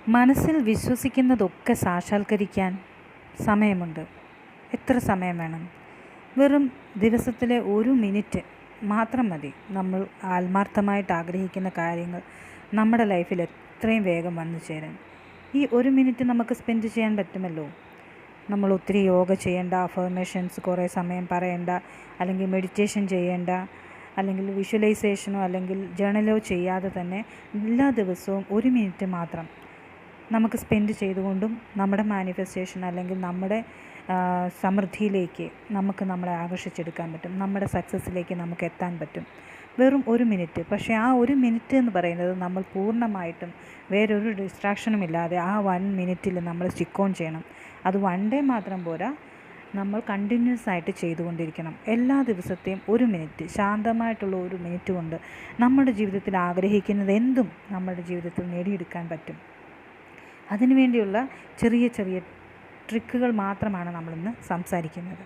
മനസ്സിൽ വിശ്വസിക്കുന്നതൊക്കെ സാക്ഷാത്കരിക്കാൻ സമയമുണ്ട്. എത്ര സമയം വേണം? വെറും ദിവസത്തിലെ ഒരു മിനിറ്റ് മാത്രം മതി നമ്മൾ ആത്മാർത്ഥമായിട്ട് ആഗ്രഹിക്കുന്ന കാര്യങ്ങൾ നമ്മുടെ ലൈഫിൽ എത്രയും വേഗം വന്നു ചേരാൻ. ഈ ഒരു മിനിറ്റ് നമുക്ക് സ്പെൻഡ് ചെയ്യാൻ പറ്റുമല്ലോ. നമ്മൾ ഒത്തിരി യോഗ ചെയ്യേണ്ട, അഫർമേഷൻസ് കുറേ സമയം പറയേണ്ട, അല്ലെങ്കിൽ മെഡിറ്റേഷൻ ചെയ്യേണ്ട, അല്ലെങ്കിൽ വിഷ്വലൈസേഷനോ അല്ലെങ്കിൽ ജേണലോ ചെയ്യാതെ തന്നെ എല്ലാ ദിവസവും ഒരു മിനിറ്റ് മാത്രം നമുക്ക് സ്പെൻഡ് ചെയ്തുകൊണ്ടും നമ്മുടെ മാനിഫെസ്റ്റേഷൻ അല്ലെങ്കിൽ നമ്മുടെ സമൃദ്ധിയിലേക്ക് നമുക്ക് നമ്മളെ ആകർഷിച്ചെടുക്കാൻ പറ്റും. നമ്മുടെ സക്സസ്സിലേക്ക് നമുക്ക് എത്താൻ പറ്റും. വെറും ഒരു മിനിറ്റ്. പക്ഷേ ആ ഒരു മിനിറ്റ് എന്ന് പറയുന്നത് നമ്മൾ പൂർണ്ണമായിട്ടും വേറൊരു ഡിസ്ട്രാക്ഷനും ഇല്ലാതെ ആ 1 മിനിറ്റിൽ നമ്മൾ സ്റ്റിക്ക് ഓൺ ചെയ്യണം. അത് 1 ഡേ മാത്രം പോരാ, നമ്മൾ കണ്ടിന്യൂസ് ആയിട്ട് ചെയ്തുകൊണ്ടിരിക്കണം. എല്ലാ ദിവസത്തെയും ഒരു മിനിറ്റ്, ശാന്തമായിട്ടുള്ള ഒരു മിനിറ്റ് കൊണ്ട് നമ്മുടെ ജീവിതത്തിൽ ആഗ്രഹിക്കുന്നത് എന്തും നമ്മുടെ ജീവിതത്തിൽ നേടിയെടുക്കാൻ പറ്റും. അതിനുവേണ്ടിയുള്ള ചെറിയ ചെറിയ ട്രിക്കുകൾ മാത്രമാണ് നമ്മളിന്ന് സംസാരിക്കുന്നത്.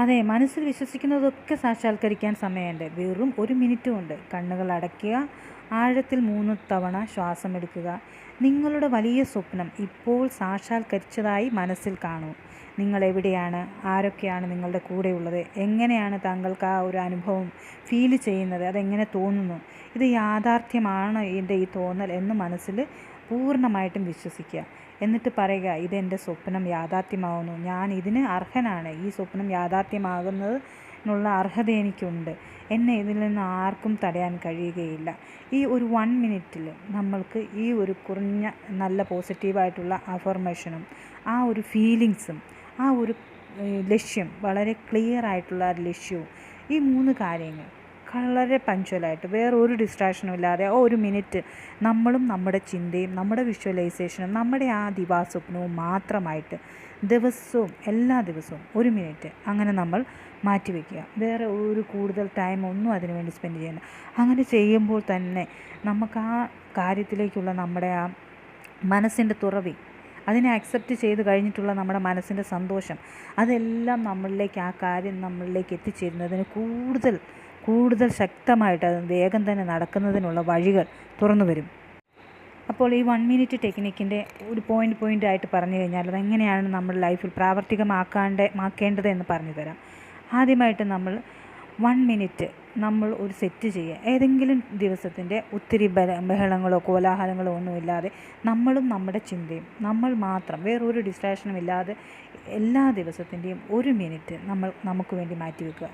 അതെ, മനസ്സിൽ വിശ്വസിക്കുന്നതൊക്കെ സാക്ഷാത്കരിക്കാൻ സമയമുണ്ട്. വെറും ഒരു മിനിറ്റ് കൊണ്ട് കണ്ണുകൾ അടയ്ക്കുക, ആഴത്തിൽ 3 തവണ ശ്വാസം എടുക്കുക. നിങ്ങളുടെ വലിയ സ്വപ്നം ഇപ്പോൾ സാക്ഷാത്കരിച്ചതായി മനസ്സിൽ കാണൂ. നിങ്ങൾ എവിടെയാണ്? ആരൊക്കെയാണ് നിങ്ങളുടെ കൂടെയുള്ളത്? എങ്ങനെയാണ് താങ്കൾക്ക് ആ ഒരു അനുഭവം ഫീൽ ചെയ്യുന്നത്? അതെങ്ങനെ തോന്നുന്നു? ഇത് യാഥാർത്ഥ്യമാണ് എൻ്റെ ഈ തോന്നൽ എന്ന് മനസ്സിൽ പൂർണ്ണമായിട്ടും വിശ്വസിക്കുക. എന്നിട്ട് പറയുക, ഇതെൻ്റെ സ്വപ്നം യാഥാർത്ഥ്യമാവുന്നു, ഞാൻ ഇതിന് അർഹനാണ്, ഈ സ്വപ്നം യാഥാർത്ഥ്യമാകുന്നതിനുള്ള അർഹത എനിക്കുണ്ട്, എന്നെ ഇതിൽ നിന്ന് ആർക്കും തടയാൻ കഴിയുകയില്ല. ഈ ഒരു 1 മിനിറ്റിൽ നമ്മൾക്ക് ഈ ഒരു കുറഞ്ഞ നല്ല പോസിറ്റീവായിട്ടുള്ള അഫർമേഷനും ആ ഒരു ഫീലിങ്സും ആ ഒരു ലക്ഷ്യം, വളരെ ക്ലിയർ ആയിട്ടുള്ള ലക്ഷ്യവും, ഈ 3 കാര്യങ്ങൾ വളരെ പഞ്ച്വലായിട്ട് വേറെ ഒരു ഡിസ്ട്രാക്ഷനും ഇല്ലാതെ ഒരു മിനിറ്റ് നമ്മളും നമ്മുടെ ചിന്തയും നമ്മുടെ വിഷ്വലൈസേഷനും നമ്മുടെ ആ ദിവാസ്വപ്നവും മാത്രമായിട്ട് ദിവസവും എല്ലാ ദിവസവും ഒരു മിനിറ്റ് അങ്ങനെ നമ്മൾ മാറ്റിവെക്കുക. വേറെ ഒരു കൂടുതൽ ടൈം ഒന്നും അതിനു വേണ്ടി സ്പെൻഡ് ചെയ്യണ്ട. അങ്ങനെ ചെയ്യുമ്പോൾ തന്നെ നമുക്ക് ആ കാര്യത്തിലേക്കുള്ള നമ്മുടെ ആ മനസ്സിൻ്റെ തുറവി, അതിനെ അക്സെപ്റ്റ് ചെയ്ത് കഴിഞ്ഞിട്ടുള്ള നമ്മുടെ മനസ്സിൻ്റെ സന്തോഷം, അതെല്ലാം നമ്മളിലേക്ക്, ആ കാര്യം നമ്മളിലേക്ക് എത്തിച്ചേരുന്നതിന് കൂടുതൽ ശക്തമായിട്ട് അത് വേഗം തന്നെ നടക്കുന്നതിനുള്ള വഴികൾ തുറന്നു വരും. അപ്പോൾ ഈ 1 മിനിറ്റ് ടെക്നിക്കിൻ്റെ ഒരു പോയിൻ്റായിട്ട് പറഞ്ഞു കഴിഞ്ഞാൽ അതെങ്ങനെയാണ് നമ്മൾ ലൈഫിൽ പ്രാവർത്തികമാക്കേണ്ടത് എന്ന് പറഞ്ഞു തരാം. ആദ്യമായിട്ട് നമ്മൾ 1 മിനിറ്റ് നമ്മൾ ഒരു സെറ്റ് ചെയ്യുക. ഏതെങ്കിലും ദിവസത്തിൻ്റെ ഒത്തിരി ബഹളങ്ങളോ കോലാഹലങ്ങളോ ഒന്നുമില്ലാതെ നമ്മളും നമ്മുടെ ചിന്തയും നമ്മൾ മാത്രം, വേറൊരു ഡിസ്ട്രാക്ഷനും ഇല്ലാതെ എല്ലാ ദിവസത്തിൻ്റെയും ഒരു മിനിറ്റ് നമുക്ക് വേണ്ടി മാറ്റിവെക്കുക.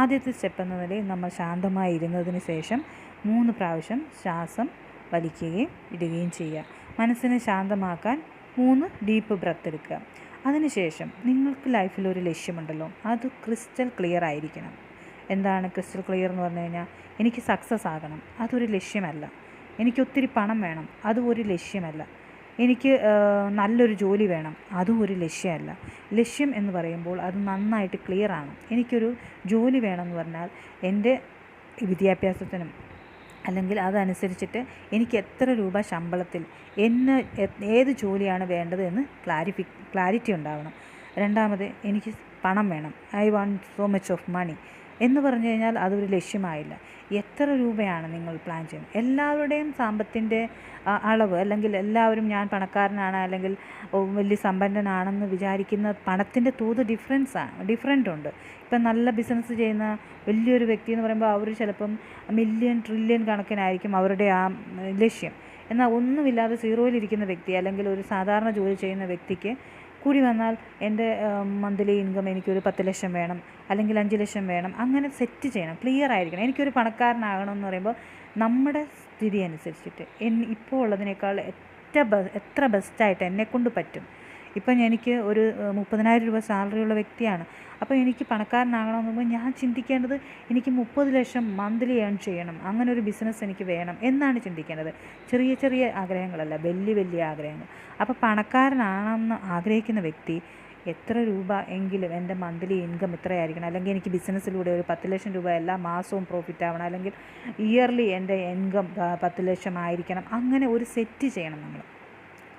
ആദ്യത്തെ സ്റ്റെപ്പ് എന്ന നിലയിൽ നമ്മൾ ശാന്തമായി ഇരുന്നതിന് ശേഷം 3 പ്രാവശ്യം ശ്വാസം വലിക്കുകയും ഇടുകയും ചെയ്യുക. മനസ്സിനെ ശാന്തമാക്കാൻ 3 ഡീപ്പ് ബ്രത്ത് എടുക്കുക. അതിനുശേഷം നിങ്ങൾക്ക് ലൈഫിലൊരു ലക്ഷ്യമുണ്ടല്ലോ, അത് ക്രിസ്റ്റൽ ക്ലിയർ ആയിരിക്കണം. എന്താണ് ക്രിസ്റ്റൽ ക്ലിയർ എന്ന് പറഞ്ഞു കഴിഞ്ഞാൽ, എനിക്ക് സക്സസ് ആകണം, അതൊരു ലക്ഷ്യമല്ല. എനിക്ക് ഒത്തിരി പണം വേണം, അതും ഒരു ലക്ഷ്യമല്ല. എനിക്ക് നല്ലൊരു ജോലി വേണം, അതും ഒരു ലക്ഷ്യമല്ല. ലക്ഷ്യം എന്ന് പറയുമ്പോൾ അത് നന്നായിട്ട് ക്ലിയറാണ്. എനിക്കൊരു ജോലി വേണമെന്ന് പറഞ്ഞാൽ എൻ്റെ വിദ്യാഭ്യാസത്തിനും അല്ലെങ്കിൽ അതനുസരിച്ചിട്ട് എനിക്ക് എത്ര രൂപ ശമ്പളത്തിൽ ഏത് ജോലിയാണ് വേണ്ടത് എന്ന് ക്ലാരിറ്റി ഉണ്ടാവണം. രണ്ടാമത്, എനിക്ക് പണം വേണം, I want so much of money എന്ന് പറഞ്ഞു കഴിഞ്ഞാൽ അതൊരു ലക്ഷ്യമായില്ല. എത്ര രൂപയാണ് നിങ്ങൾ പ്ലാൻ ചെയ്യുന്നത്? എല്ലാവരുടെയും സാമ്പത്തിൻ്റെ അളവ്, അല്ലെങ്കിൽ എല്ലാവരും ഞാൻ പണക്കാരനാണ് അല്ലെങ്കിൽ വലിയ സമ്പന്നനാണെന്ന് വിചാരിക്കുന്ന പണത്തിൻ്റെ തോത് ഡിഫറൻ്റ് ഉണ്ട്. ഇപ്പം നല്ല ബിസിനസ് ചെയ്യുന്ന വലിയൊരു വ്യക്തി എന്ന് പറയുമ്പോൾ അവർ ചിലപ്പം മില്യൺ ട്രില്യൺ കണക്കിനായിരിക്കും അവരുടെ ആ ലക്ഷ്യം. എന്നാൽ ഒന്നുമില്ലാതെ സീറോയിലിരിക്കുന്ന വ്യക്തി അല്ലെങ്കിൽ ഒരു സാധാരണ ജോലി ചെയ്യുന്ന വ്യക്തിക്ക് കൂടി വന്നാൽ എൻ്റെ മന്ത്ലി ഇൻകം എനിക്കൊരു 10 ലക്ഷം വേണം, അല്ലെങ്കിൽ 5 ലക്ഷം വേണം, അങ്ങനെ സെറ്റ് ചെയ്യണം, ക്ലിയർ ആയിരിക്കണം. എനിക്കൊരു പണക്കാരനാകണമെന്ന് പറയുമ്പോൾ നമ്മുടെ സ്ഥിതി അനുസരിച്ചിട്ട് ഇപ്പോൾ ഉള്ളതിനേക്കാൾ എത്ര ബെസ്റ്റായിട്ട് എന്നെക്കൊണ്ട് പറ്റും. ഇപ്പം എനിക്ക് ഒരു 30,000 രൂപ സാലറിയുള്ള വ്യക്തിയാണ്. അപ്പോൾ എനിക്ക് പണക്കാരനാകണമെന്ന് പറയുമ്പോൾ ഞാൻ ചിന്തിക്കേണ്ടത് എനിക്ക് 30 ലക്ഷം മന്ത്ലി ഏൺ ചെയ്യണം, അങ്ങനെ ഒരു ബിസിനസ് എനിക്ക് വേണം എന്നാണ് ചിന്തിക്കേണ്ടത്. ചെറിയ ചെറിയ ആഗ്രഹങ്ങളല്ല, വലിയ ആഗ്രഹങ്ങൾ. അപ്പോൾ പണക്കാരനാണെന്ന് ആഗ്രഹിക്കുന്ന വ്യക്തി എത്ര രൂപ എങ്കിലും എൻ്റെ മന്ത്ലി ഇൻകം ഇത്രയായിരിക്കണം, അല്ലെങ്കിൽ എനിക്ക് ബിസിനസ്സിലൂടെ ഒരു 10 ലക്ഷം രൂപ എല്ലാ മാസവും പ്രോഫിറ്റ് ആവണം, അല്ലെങ്കിൽ ഇയർലി എൻ്റെ ഇൻകം 10 ലക്ഷം ആയിരിക്കണം, അങ്ങനെ ഒരു സെറ്റ് ചെയ്യണം നമ്മൾ.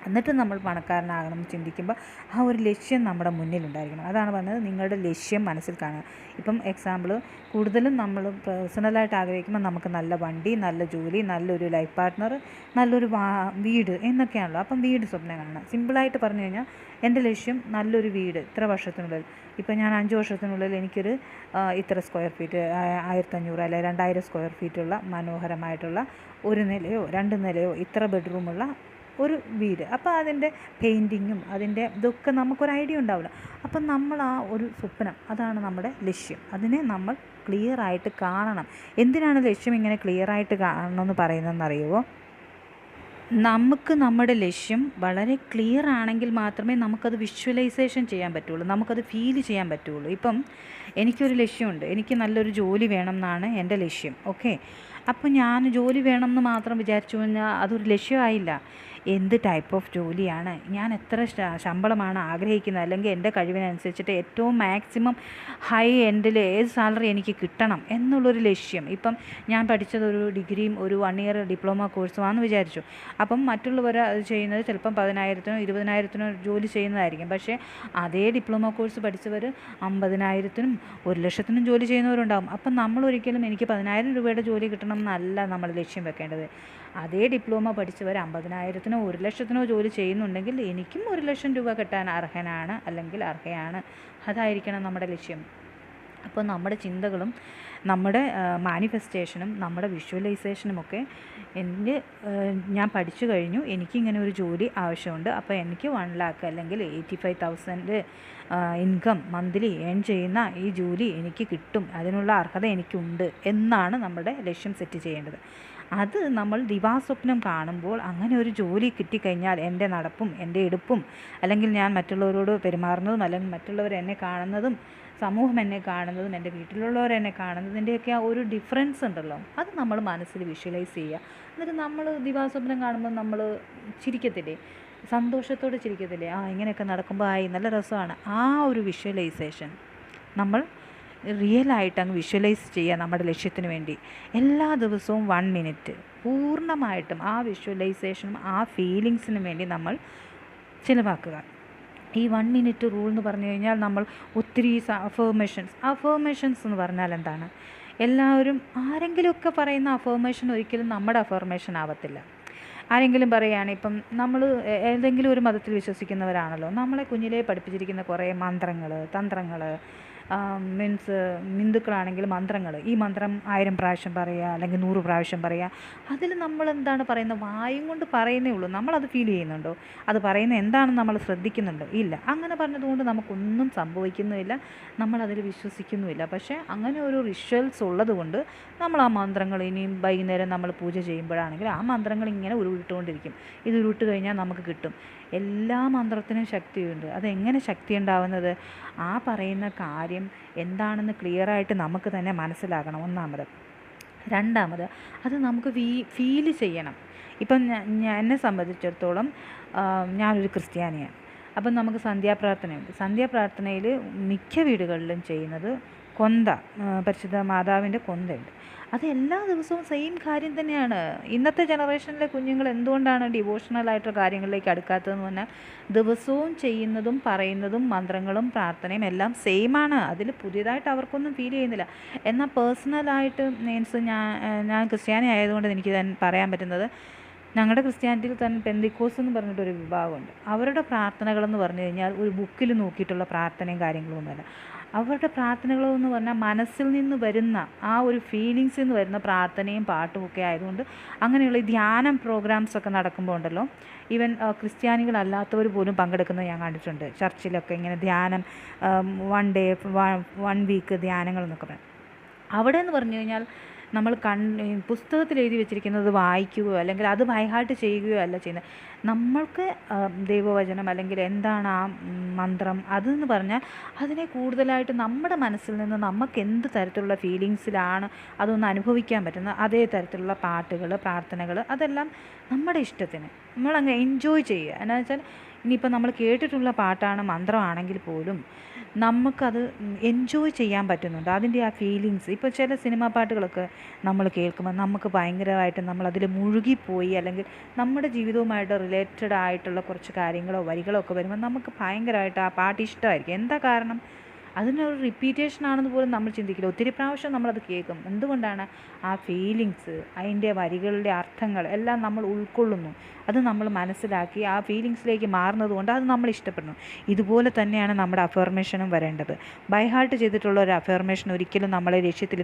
എന്നിട്ട് നമ്മൾ പണക്കാരനാകണം എന്ന് ചിന്തിക്കുമ്പോൾ ആ ഒരു ലക്ഷ്യം നമ്മുടെ മുന്നിലുണ്ടായിരിക്കണം. അതാണ് പറഞ്ഞത്, നിങ്ങളുടെ ലക്ഷ്യം മനസ്സിൽ കാണുക. ഇപ്പം എക്സാമ്പിൾ, കൂടുതലും നമ്മൾ പേഴ്സണലായിട്ട് ആഗ്രഹിക്കുമ്പോൾ നമുക്ക് നല്ല വണ്ടി, നല്ല ജോലി, നല്ലൊരു ലൈഫ് പാർട്ട്ണർ, നല്ലൊരു വീട് എന്നൊക്കെയാണല്ലോ. അപ്പം വീട് സ്വപ്നം കാണണം. സിമ്പിളായിട്ട് പറഞ്ഞു കഴിഞ്ഞാൽ എൻ്റെ ലക്ഷ്യം നല്ലൊരു വീട് ഇത്ര വർഷത്തിനുള്ളിൽ. ഇപ്പം ഞാൻ 5 വർഷത്തിനുള്ളിൽ എനിക്കൊരു ഇത്ര സ്ക്വയർ ഫീറ്റ്, 1500 അല്ലെങ്കിൽ 2000 സ്ക്വയർ ഫീറ്റുള്ള മനോഹരമായിട്ടുള്ള 1 നിലയോ 2 നിലയോ ഇത്ര ബെഡ്റൂമുള്ള ഒരു വീട്. അപ്പോൾ അതിൻ്റെ പെയിൻറ്റിങ്ങും അതിൻ്റെ ഇതൊക്കെ നമുക്കൊരു ഐഡിയ ഉണ്ടാവില്ല. അപ്പം നമ്മൾ ആ ഒരു സ്വപ്നം, അതാണ് നമ്മുടെ ലക്ഷ്യം. അതിനെ നമ്മൾ ക്ലിയറായിട്ട് കാണണം. എന്തിനാണ് ലക്ഷ്യം ഇങ്ങനെ ക്ലിയറായിട്ട് കാണണമെന്ന് പറയുന്നതെന്നറിയുമോ? നമുക്ക് നമ്മുടെ ലക്ഷ്യം വളരെ ക്ലിയർ ആണെങ്കിൽ മാത്രമേ നമുക്കത് വിഷ്വലൈസേഷൻ ചെയ്യാൻ പറ്റുള്ളൂ, നമുക്കത് ഫീൽ ചെയ്യാൻ പറ്റുള്ളൂ. ഇപ്പം എനിക്കൊരു ലക്ഷ്യമുണ്ട്, എനിക്ക് നല്ലൊരു ജോലി വേണം എന്നാണ് എൻ്റെ ലക്ഷ്യം. ഓക്കെ, അപ്പോൾ ഞാൻ ജോലി വേണം എന്ന് മാത്രം വിചാരിച്ചു കഴിഞ്ഞാൽ അതൊരു ലക്ഷ്യമായില്ല. എന്ത് ടൈപ്പ് ഓഫ് ജോലിയാണ്, ഞാൻ എത്ര ശമ്പളമാണ് ആഗ്രഹിക്കുന്നത്, അല്ലെങ്കിൽ എൻ്റെ കഴിവിനനുസരിച്ചിട്ട് ഏറ്റവും മാക്സിമം ഹൈ എൻഡിൽ ഏത് സാലറി എനിക്ക് കിട്ടണം എന്നുള്ളൊരു ലക്ഷ്യം. ഇപ്പം ഞാൻ പഠിച്ചതൊരു ഡിഗ്രിയും ഒരു 1 ഇയർ ഡിപ്ലോമ കോഴ്സുമാണെന്ന് വിചാരിച്ചു. അപ്പം മറ്റുള്ളവർ അത് ചെയ്യുന്നത് ചിലപ്പം 10,000-നോ 20,000-നോ ജോലി ചെയ്യുന്നതായിരിക്കും. പക്ഷേ അതേ ഡിപ്ലോമ കോഴ്സ് പഠിച്ചവർ 50,000-നും 1,00,000-നും ജോലി ചെയ്യുന്നവരുണ്ടാകും. അപ്പം നമ്മളൊരിക്കലും എനിക്ക് 10,000 രൂപയുടെ ജോലി കിട്ടണം എന്നല്ല നമ്മൾ ലക്ഷ്യം വെക്കേണ്ടത്. അതേ ഡിപ്ലോമ പഠിച്ചവർ 50,000-നോ 1,00,000-നോ ജോലി ചെയ്യുന്നുണ്ടെങ്കിൽ എനിക്കും 1,00,000 രൂപ കിട്ടാൻ അർഹനാണ് അല്ലെങ്കിൽ അർഹയാണ്. അതായിരിക്കണം നമ്മുടെ ലക്ഷ്യം. അപ്പോൾ നമ്മുടെ ചിന്തകളും നമ്മുടെ മാനിഫെസ്റ്റേഷനും നമ്മുടെ വിഷ്വലൈസേഷനുമൊക്കെ ഞാൻ പഠിച്ചു കഴിഞ്ഞു, എനിക്കിങ്ങനെ ഒരു ജോലി ആവശ്യമുണ്ട്, അപ്പോൾ എനിക്ക് 1 lakh അല്ലെങ്കിൽ 85,000 ഇൻകം മന്ത്ലി ഏൺ ചെയ്യുന്ന ഈ ജോലി എനിക്ക് കിട്ടും, അതിനുള്ള അർഹത എനിക്കുണ്ട് എന്നാണ് നമ്മുടെ ലക്ഷ്യം സെറ്റ് ചെയ്യേണ്ടത്. അത് നമ്മൾ ദിവാസ്വപ്നം കാണുമ്പോൾ അങ്ങനെ ഒരു ജോലി കിട്ടിക്കഴിഞ്ഞാൽ എൻ്റെ നടപ്പും എൻ്റെ എടുപ്പും അല്ലെങ്കിൽ ഞാൻ മറ്റുള്ളവരോട് പെരുമാറുന്നതും അല്ലെങ്കിൽ മറ്റുള്ളവർ എന്നെ കാണുന്നതും സമൂഹം എന്നെ കാണുന്നതും എൻ്റെ വീട്ടിലുള്ളവർ എന്നെ കാണുന്നതിൻ്റെയൊക്കെ ആ ഒരു ഡിഫറൻസ് ഉണ്ടല്ലോ, അത് നമ്മൾ മനസ്സിൽ വിഷ്വലൈസ് ചെയ്യുക. എന്നിട്ട് നമ്മൾ ദിവാസ്വപ്നം കാണുമ്പോൾ നമ്മൾ ചിരിക്കത്തില്ലേ, സന്തോഷത്തോടെ ചിരിക്കത്തില്ലേ, ഇങ്ങനെയൊക്കെ നടക്കുമ്പോൾ നല്ല രസമാണ്. ആ ഒരു വിഷ്വലൈസേഷൻ നമ്മൾ റിയലായിട്ട് അങ്ങ് വിഷ്വലൈസ് ചെയ്യുക. നമ്മുടെ ലക്ഷ്യത്തിന് വേണ്ടി എല്ലാ ദിവസവും 1 മിനിറ്റ് പൂർണ്ണമായിട്ടും ആ വിഷ്വലൈസേഷനും ആ ഫീലിങ്സിനും വേണ്ടി നമ്മൾ ചിലവാക്കുക. ഈ 1 മിനിറ്റ് റൂൾ എന്ന് പറഞ്ഞു കഴിഞ്ഞാൽ നമ്മൾ ഒത്തിരി അഫർമേഷൻസ് എന്ന് പറഞ്ഞാൽ എന്താണ്? എല്ലാവരും ആരെങ്കിലുമൊക്കെ പറയുന്ന അഫർമേഷൻ ഒരിക്കലും നമ്മുടെ അഫർമേഷൻ ആവത്തില്ല. ആരെങ്കിലും പറയുകയാണ്, ഇപ്പം നമ്മൾ ഏതെങ്കിലും ഒരു മതത്തിൽ വിശ്വസിക്കുന്നവരാണല്ലോ, നമ്മളെ കുഞ്ഞിലേ പഠിപ്പിച്ചിരിക്കുന്ന കുറേ മന്ത്രങ്ങൾ, തന്ത്രങ്ങൾ, ഹിന്ദുക്കളാണെങ്കിൽ മന്ത്രങ്ങൾ, ഈ മന്ത്രം 1000 പ്രാവശ്യം പറയുക അല്ലെങ്കിൽ 100 പ്രാവശ്യം പറയുക. അതിൽ നമ്മൾ എന്താണ് പറയുന്നത്? വായും കൊണ്ട് പറയുന്നേ ഉള്ളൂ. നമ്മളത് ഫീൽ ചെയ്യുന്നുണ്ടോ? അത് പറയുന്നത് എന്താണെന്ന് നമ്മൾ ശ്രദ്ധിക്കുന്നുണ്ടോ? ഇല്ല. അങ്ങനെ പറഞ്ഞതുകൊണ്ട് നമുക്കൊന്നും സംഭവിക്കുന്നുമില്ല, നമ്മളതിൽ വിശ്വസിക്കുന്നുമില്ല. പക്ഷേ അങ്ങനെ ഒരു റിച്വൽസ് ഉള്ളത് കൊണ്ട് നമ്മൾ ആ മന്ത്രങ്ങൾ ഇനിയും വൈകുന്നേരം നമ്മൾ പൂജ ചെയ്യുമ്പോഴാണെങ്കിൽ ആ മന്ത്രങ്ങൾ ഇങ്ങനെ ഉരുവിട്ടുകൊണ്ടിരിക്കും. ഇത് ഉരുവിട്ട് കഴിഞ്ഞാൽ നമുക്ക് കിട്ടും. എല്ലാ മന്ത്രത്തിനും ശക്തിയുണ്ട്. അതെങ്ങനെ ശക്തി ഉണ്ടാവുന്നത്? ആ പറയുന്ന കാര്യം എന്താണെന്ന് ക്ലിയറായിട്ട് നമുക്ക് തന്നെ മനസ്സിലാകണം, ഒന്നാമത്. രണ്ടാമത്, അത് നമുക്ക് ഫീൽ ചെയ്യണം. ഇപ്പം എന്നെ സംബന്ധിച്ചിടത്തോളം ഞാനൊരു ക്രിസ്ത്യാനിയാണ്. അപ്പം നമുക്ക് സന്ധ്യാപ്രാർത്ഥനയുണ്ട്. സന്ധ്യാപ്രാർത്ഥനയിൽ മിക്ക വീടുകളിലും ചെയ്യുന്നത് കൊന്ത, പരിശുദ്ധ മാതാവിൻ്റെ കൊന്തയുണ്ട്. അത് എല്ലാ ദിവസവും സെയിം കാര്യം തന്നെയാണ്. ഇന്നത്തെ ജനറേഷനിലെ കുഞ്ഞുങ്ങൾ എന്തുകൊണ്ടാണ് ഡിവോഷണലായിട്ടുള്ള കാര്യങ്ങളിലേക്ക് അടുക്കാത്തതെന്ന് പറഞ്ഞാൽ ദിവസവും ചെയ്യുന്നതും പറയുന്നതും മന്ത്രങ്ങളും പ്രാർത്ഥനയും എല്ലാം സെയിമാണ്. അതിൽ പുതിയതായിട്ട് അവർക്കൊന്നും ഫീൽ ചെയ്യുന്നില്ല. എന്നാൽ പേഴ്സണലായിട്ട് മീൻസ് ഞാൻ ക്രിസ്ത്യാനി ആയതുകൊണ്ട് എനിക്ക് പറയാൻ പറ്റുന്നത്, ഞങ്ങളുടെ ക്രിസ്ത്യാനിറ്റിയിൽ തന്നെ പെന്തിക്കോസ് എന്ന് പറഞ്ഞിട്ടൊരു വിഭാഗമുണ്ട്. അവരുടെ പ്രാർത്ഥനകളെന്ന് പറഞ്ഞു കഴിഞ്ഞാൽ ഒരു ബുക്കിൽ നോക്കിയിട്ടുള്ള പ്രാർത്ഥനയും കാര്യങ്ങളും ഒന്നുമല്ല. അവരുടെ പ്രാർത്ഥനകളെന്ന് പറഞ്ഞാൽ മനസ്സിൽ നിന്ന് വരുന്ന ആ ഒരു ഫീലിങ്സിൽ നിന്ന് വരുന്ന പ്രാർത്ഥനയും പാട്ടും ഒക്കെ ആയതുകൊണ്ട് അങ്ങനെയുള്ള ഈ ധ്യാനം പ്രോഗ്രാംസൊക്കെ നടക്കുമ്പോൾ ഉണ്ടല്ലോ, ഈവൻ ക്രിസ്ത്യാനികളല്ലാത്തവർ പോലും പങ്കെടുക്കുന്നത് ഞാൻ കണ്ടിട്ടുണ്ട്. ചർച്ചിലൊക്കെ ഇങ്ങനെ ധ്യാനം 1 day 1 week ധ്യാനങ്ങൾ എന്നൊക്കെ പറയും. അവിടെ എന്ന് പറഞ്ഞു കഴിഞ്ഞാൽ നമ്മൾ പുസ്തകത്തിൽ എഴുതി വെച്ചിരിക്കുന്നത് വായിക്കുകയോ അല്ലെങ്കിൽ അത് ബൈഹാർട്ട് ചെയ്യുകയോ അല്ല ചെയ്യുന്നത്. നമ്മൾക്ക് ദൈവവചനം അല്ലെങ്കിൽ എന്താണ് ആ മന്ത്രം അതെന്ന് പറഞ്ഞാൽ അതിനെ കൂടുതലായിട്ട് നമ്മുടെ മനസ്സിൽ നിന്ന് നമുക്ക് എന്ത് തരത്തിലുള്ള ഫീലിങ്സിലാണ് അതൊന്ന് അനുഭവിക്കാൻ പറ്റുന്നത്, അതേ തരത്തിലുള്ള പാട്ടുകൾ, പ്രാർത്ഥനകൾ, അതെല്ലാം നമ്മുടെ ഇഷ്ടത്തിന് നമ്മളങ്ങ് എൻജോയ് ചെയ്യുക. എന്താണെന്ന് വെച്ചാൽ ഇനിയിപ്പോൾ നമ്മൾ കേട്ടിട്ടുള്ള പാട്ടാണ്, മന്ത്രമാണെങ്കിൽ പോലും നമുക്കത് എൻജോയ് ചെയ്യാൻ പറ്റുന്നുണ്ട്. അതിൻ്റെ ആ ഫീലിങ്സ് ഇപ്പോൾ ചില സിനിമാ പാട്ടുകളൊക്കെ നമ്മൾ കേൾക്കുമ്പോൾ നമുക്ക് ഭയങ്കരമായിട്ട് നമ്മളതിൽ മുഴുകിപ്പോയി, അല്ലെങ്കിൽ നമ്മുടെ ജീവിതവുമായിട്ട് റിലേറ്റഡ് ആയിട്ടുള്ള കുറച്ച് കാര്യങ്ങളോ വരികളോ ഒക്കെ വരുമ്പോൾ നമുക്ക് ഭയങ്കരമായിട്ട് ആ പാട്ട് ഇഷ്ടമായിരിക്കും. എന്താ കാരണം? അതിനൊരു റിപ്പീറ്റേഷൻ ആണെന്ന് പോലും നമ്മൾ ചിന്തിക്കില്ല. ഒത്തിരി പ്രാവശ്യം നമ്മളത് കേൾക്കും. എന്തുകൊണ്ടാണ്? ആ ഫീലിങ്സ്, അതിൻ്റെ വരികളുടെ അർത്ഥങ്ങൾ എല്ലാം നമ്മൾ ഉൾക്കൊള്ളുന്നു. അത് നമ്മൾ മനസ്സിലാക്കി ആ ഫീലിങ്സിലേക്ക് മാറുന്നത് കൊണ്ട് അത് നമ്മൾ ഇഷ്ടപ്പെടുന്നു. ഇതുപോലെ തന്നെയാണ് നമ്മുടെ അഫർമേഷനും വരേണ്ടത്. ബൈ ഹാർട്ട് ചെയ്തിട്ടുള്ള ഒരു അഫർമേഷൻ ഒരിക്കലും നമ്മളെ ലക്ഷ്യത്തിൽ.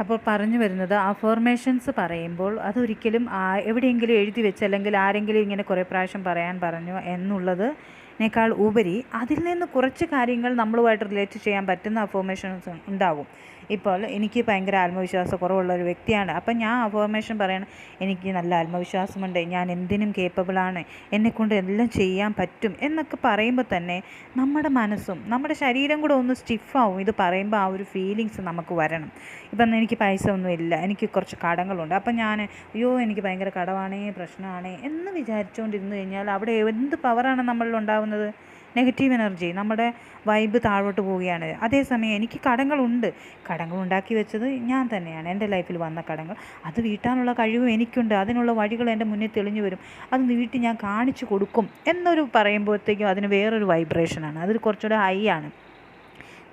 അപ്പോൾ പറഞ്ഞു വരുന്നത്, അഫർമേഷൻസ് പറയുമ്പോൾ അതൊരിക്കലും എവിടെയെങ്കിലും എഴുതി വെച്ച് അല്ലെങ്കിൽ ആരെങ്കിലും ഇങ്ങനെ കുറേ പ്രാവശ്യം പറയാൻ പറഞ്ഞു എന്നുള്ളതിനേക്കാൾ ഉപരി അതിൽ നിന്ന് കുറച്ച് കാര്യങ്ങൾ നമ്മളുമായിട്ട് റിലേറ്റ് ചെയ്യാൻ പറ്റുന്ന അഫർമേഷൻസ് ഉണ്ടാകും. ഇപ്പോൾ എനിക്ക് ഭയങ്കര ആത്മവിശ്വാസ കുറവുള്ള ഒരു വ്യക്തിയാണ്. അപ്പം ഞാൻ അഫർമേഷൻ പറയണം, എനിക്ക് നല്ല ആത്മവിശ്വാസമുണ്ട്, ഞാൻ എന്തിനും കേപ്പബിളാണ്, എന്നെക്കൊണ്ട് എല്ലാം ചെയ്യാൻ പറ്റും എന്നൊക്കെ പറയുമ്പോൾ തന്നെ നമ്മുടെ മനസ്സും നമ്മുടെ ശരീരം കൂടെ ഒന്ന് സ്റ്റിഫാവും. ഇത് പറയുമ്പോൾ ആ ഒരു ഫീലിങ്സ് നമുക്ക് വരണം. ഇപ്പം എനിക്ക് പൈസ ഒന്നുമില്ല, എനിക്ക് കുറച്ച് കടങ്ങളുണ്ട്, അപ്പം ഞാൻ അയ്യോ എനിക്ക് ഭയങ്കര കടമാണേ, പ്രശ്നമാണേ എന്ന് വിചാരിച്ചുകൊണ്ടിരുന്നു കഴിഞ്ഞാൽ അവിടെ എന്ത് പവറാണ് നമ്മളിൽ ഉണ്ടാകുന്നത്? നെഗറ്റീവ് എനർജി, നമ്മുടെ വൈബ് താഴോട്ട് പോവുകയാണ്. അതേസമയം എനിക്ക് കടങ്ങളുണ്ട്, കടങ്ങൾ ഉണ്ടാക്കി വെച്ചത് ഞാൻ തന്നെയാണ്, എൻ്റെ ലൈഫിൽ വന്ന കടങ്ങൾ, അത് വീട്ടാനുള്ള കഴിവും എനിക്കുണ്ട്, അതിനുള്ള വഴികൾ എൻ്റെ മുന്നിൽ തെളിഞ്ഞു വരും, അത് വീട്ടിൽ ഞാൻ കാണിച്ചു കൊടുക്കും എന്നൊരു പറയുമ്പോഴത്തേക്കും അതിന് വേറൊരു വൈബ്രേഷനാണ്, അതിൽ കുറച്ചുകൂടെ ഹൈ ആണ്.